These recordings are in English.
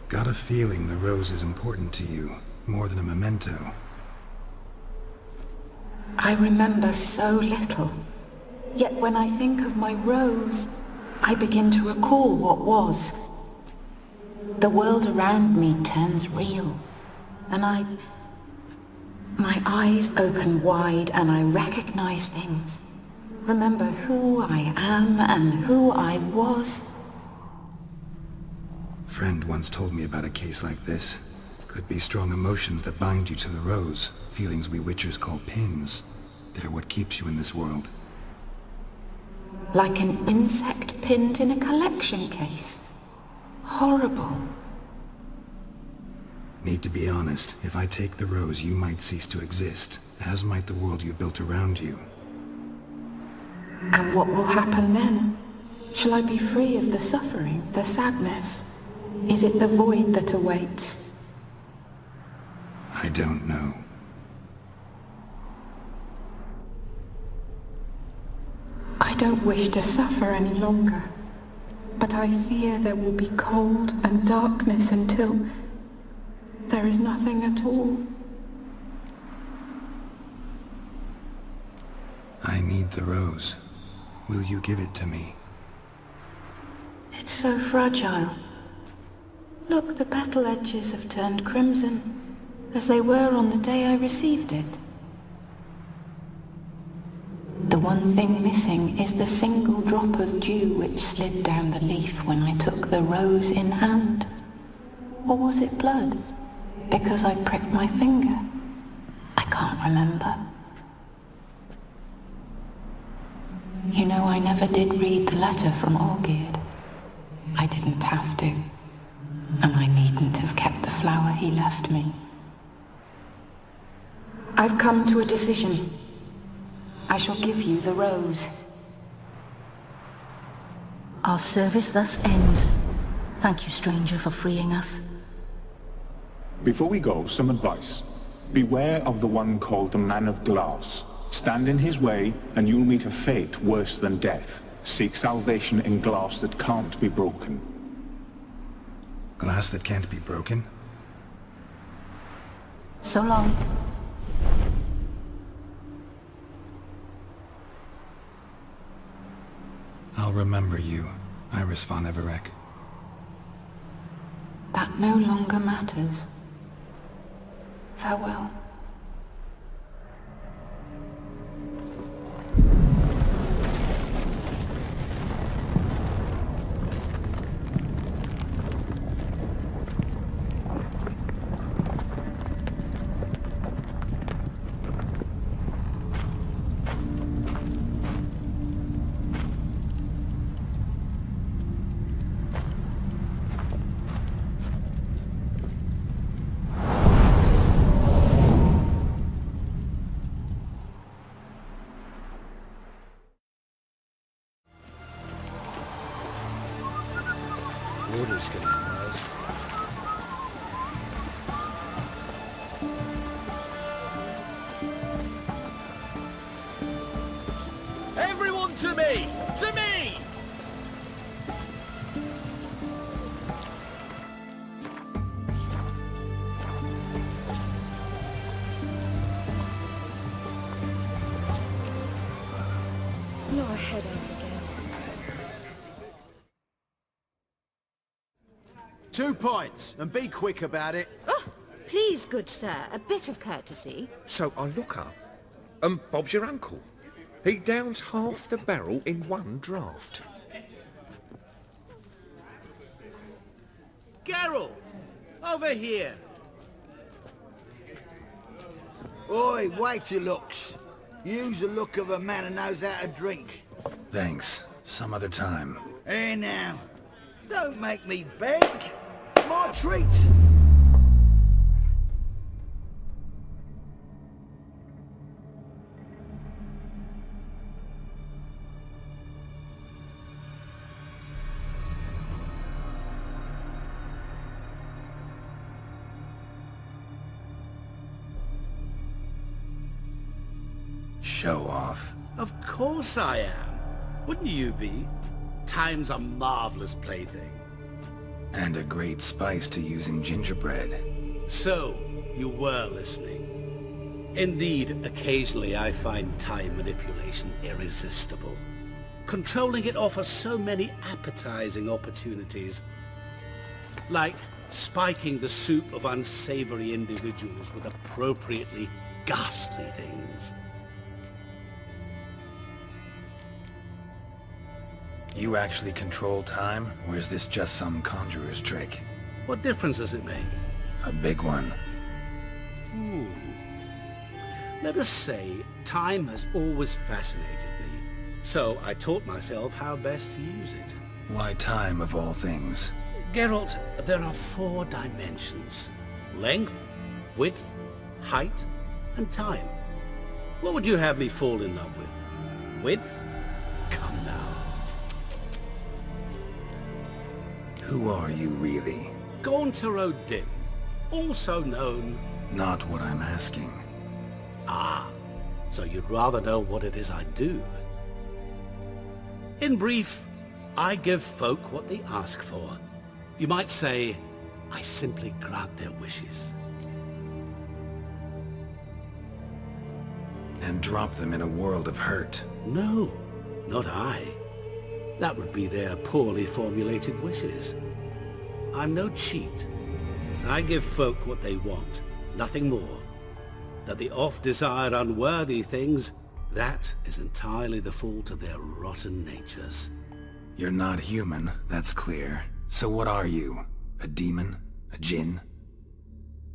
Got a feeling the rose is important to you, more than a memento. I remember so little. Yet when I think of my rose, I begin to recall what was. The world around me turns real, and my eyes open wide and I recognize things. Remember who I am and who I was. Friend once told me about a case like this. Could be strong emotions that bind you to the rose, feelings we witchers call pins. They're what keeps you in this world. Like an insect pinned in a collection case. Horrible. Need to be honest, if I take the rose, you might cease to exist, as might the world you built around you. And what will happen then? Shall I be free of the suffering, the sadness? Is it the void that awaits? I don't know. I don't wish to suffer any longer, but I fear there will be cold and darkness until there is nothing at all. I need the rose. Will you give it to me? It's so fragile. Look, the petal edges have turned crimson, as they were on the day I received it. The one thing missing is the single drop of dew which slid down the leaf when I took the rose in hand. Or was it blood? Because I pricked my finger? I can't remember. You know, I never did read the letter from Olgierd. I didn't have to. And I needn't have kept the flower he left me. I've come to a decision. I shall give you the rose. Our service thus ends. Thank you, stranger, for freeing us. Before we go, some advice. Beware of the one called the Man of Glass. Stand in his way, and you'll meet a fate worse than death. Seek salvation in glass that can't be broken. Glass that can't be broken? So long. I'll remember you, Iris von Everec. That no longer matters. Farewell. Water's getting worse. Everyone to me! To me! You're a headache again. 2 points, and be quick about it. Oh, please, good sir, a bit of courtesy. So I look up, and Bob's your uncle. He downs half the barrel in one draught. Geralt! Over here! Oi, wait your looks. Use the look of a man who knows how to drink. Thanks. Some other time. Here now. Don't make me beg. My treat. Show off. Of course I am. Wouldn't you be? Time's a marvelous plaything. And a great spice to use in gingerbread. So, you were listening. Indeed, occasionally I find time manipulation irresistible. Controlling it offers so many appetizing opportunities. Like spiking the soup of unsavory individuals with appropriately ghastly things. You actually control time, or is this just some conjurer's trick? What difference does it make? A big one. Let us say, time has always fascinated me. So I taught myself how best to use it. Why time, of all things? Geralt, there are 4 dimensions. Length, width, height, and time. What would you have me fall in love with? Width? Come now. Who are you, really? Gauntero Dim, also known... Not what I'm asking. Ah, so you'd rather know what it is I do. In brief, I give folk what they ask for. You might say, I simply grant their wishes. And drop them in a world of hurt. No, not I. That would be their poorly formulated wishes. I'm no cheat. I give folk what they want, nothing more. That they oft desire unworthy things, that is entirely the fault of their rotten natures. You're not human, that's clear. So what are you? A demon? A djinn?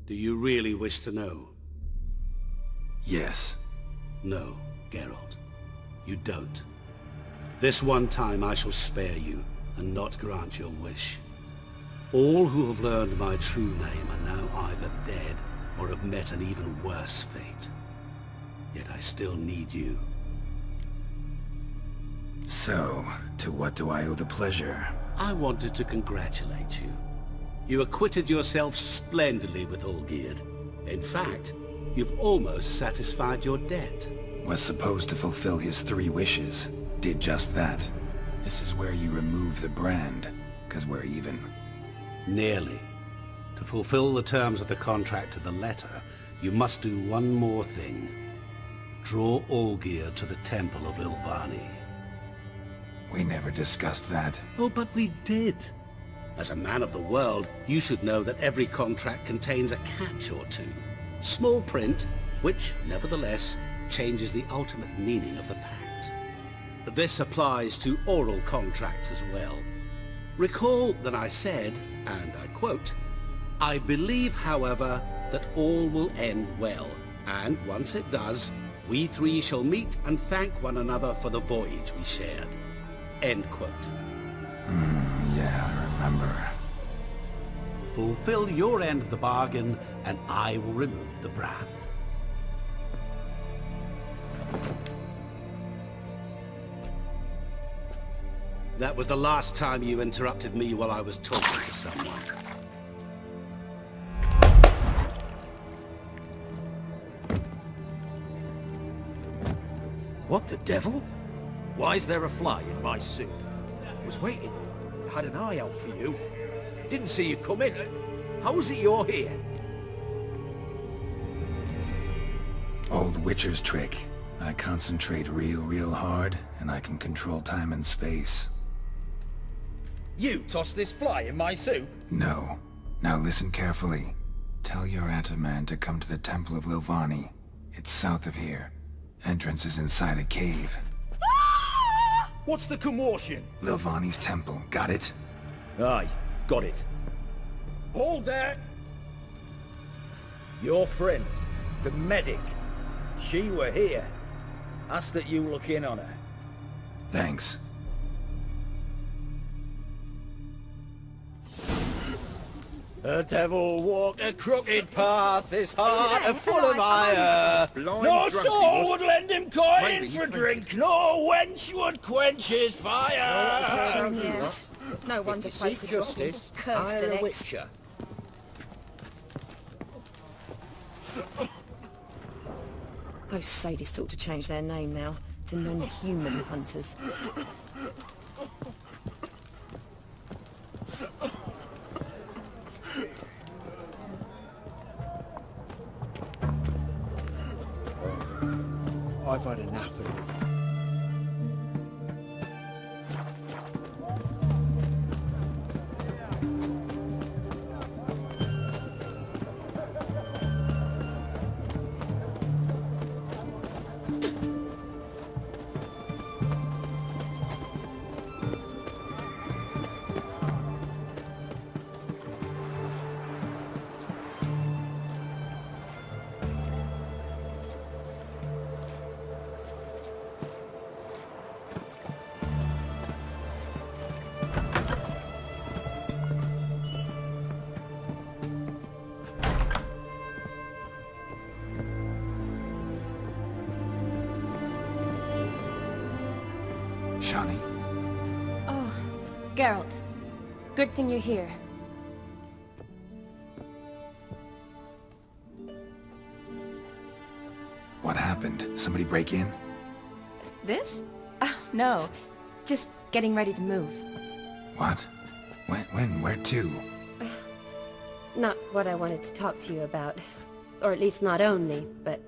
Do you really wish to know? Yes. No, Geralt. You don't. This one time I shall spare you, and not grant your wish. All who have learned my true name are now either dead, or have met an even worse fate. Yet I still need you. So, to what do I owe the pleasure? I wanted to congratulate you. You acquitted yourself splendidly with Olgierd. In fact, you've almost satisfied your debt. Was supposed to fulfill his 3 wishes. Did just that. This is where you remove the brand, 'cause we're even. Nearly. To fulfill the terms of the contract to the letter, you must do one more thing. Draw Olgierd to the Temple of Ilvani. We never discussed that. Oh, but we did. As a man of the world, you should know that every contract contains a catch or two. Small print, which, nevertheless, changes the ultimate meaning of the pact. This applies to oral contracts as well. Recall that I said, and I quote, "I believe, however, that all will end well, and once it does, we 3 shall meet and thank one another for the voyage we shared." End quote. Yeah, I remember. Fulfill your end of the bargain, and I will remove the brand. That was the last time you interrupted me while I was talking to someone. What the devil? Why is there a fly in my soup? Was waiting. Had an eye out for you. Didn't see you come in. How is it you're here? Old Witcher's trick. I concentrate real hard, and I can control time and space. You tossed this fly in my soup? No. Now listen carefully. Tell your Ataman to come to the Temple of Ilvani. It's south of here. Entrance is inside a cave. What's the commotion? Lilvani's temple, got it? Aye, got it. Hold there! Your friend, the medic. She were here. Ask that you look in on her. Thanks. The devil walked a crooked path, his heart a full of ire. No soul would lend him coin for drink, no wench would quench his fire. Yes. No wonder folk could drop me cursed a ex. witcher. Those sadists ought to change their name now to non-human hunters. I've had enough of it. Shani? Oh, Geralt. Good thing you're here. What happened? Somebody break in? This? No. Just getting ready to move. What? When? Where to? Not what I wanted to talk to you about. Or at least not only, but...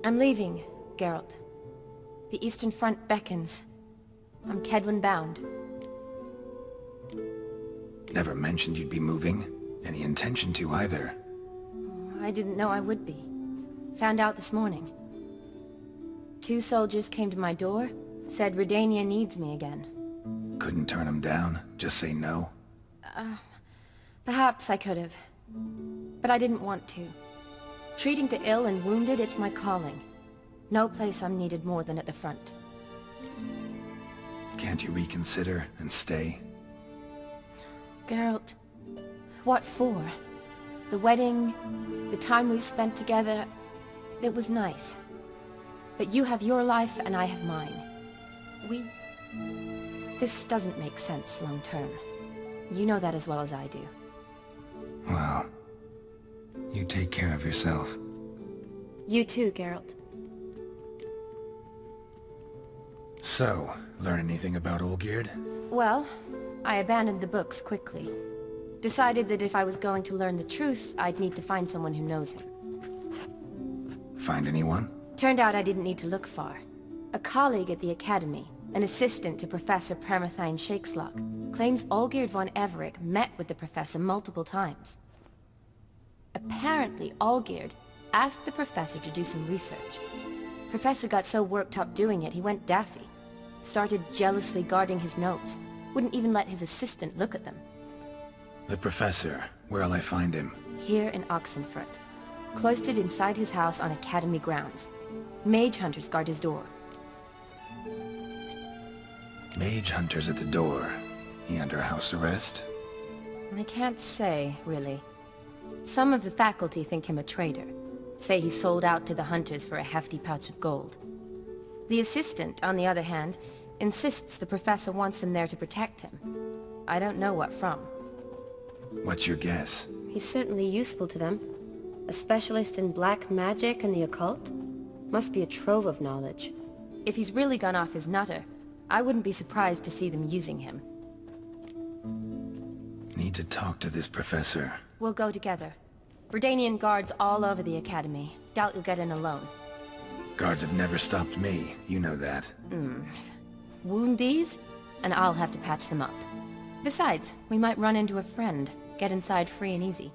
I'm leaving, Geralt. The Eastern Front beckons. I'm Kedwin bound. Never mentioned you'd be moving. Any intention to either. I didn't know I would be. Found out this morning. 2 soldiers came to my door, said Redania needs me again. Couldn't turn them down? Just say no? Perhaps I could have. But I didn't want to. Treating the ill and wounded, it's my calling. No place I'm needed more than at the front. Can't you reconsider and stay? Geralt, what for? The wedding, the time we've spent together, it was nice. But you have your life and I have mine. This doesn't make sense long term. You know that as well as I do. Well, you take care of yourself. You too, Geralt. So, learn anything about Olgierd? Well, I abandoned the books quickly. Decided that if I was going to learn the truth, I'd need to find someone who knows him. Find anyone? Turned out I didn't need to look far. A colleague at the Academy, an assistant to Professor Permathine Shakeslok, claims Olgierd von Everec met with the professor multiple times. Apparently, Olgierd asked the professor to do some research. Professor got so worked up doing it, he went daffy. Started jealously guarding his notes. Wouldn't even let his assistant look at them. The professor. Where'll I find him? Here in Oxenfurt. Cloistered inside his house on Academy grounds. Mage hunters guard his door. Mage hunters at the door. He under house arrest? I can't say, really. Some of the faculty think him a traitor. Say he sold out to the hunters for a hefty pouch of gold. The assistant, on the other hand, insists the professor wants him there to protect him. I don't know what from. What's your guess? He's certainly useful to them. A specialist in black magic and the occult? Must be a trove of knowledge. If he's really gone off his nutter, I wouldn't be surprised to see them using him. Need to talk to this professor. We'll go together. Redanian guards all over the Academy. Doubt you'll get in alone. Guards have never stopped me, you know that. Wound these, and I'll have to patch them up. Besides, we might run into a friend. Get inside free and easy.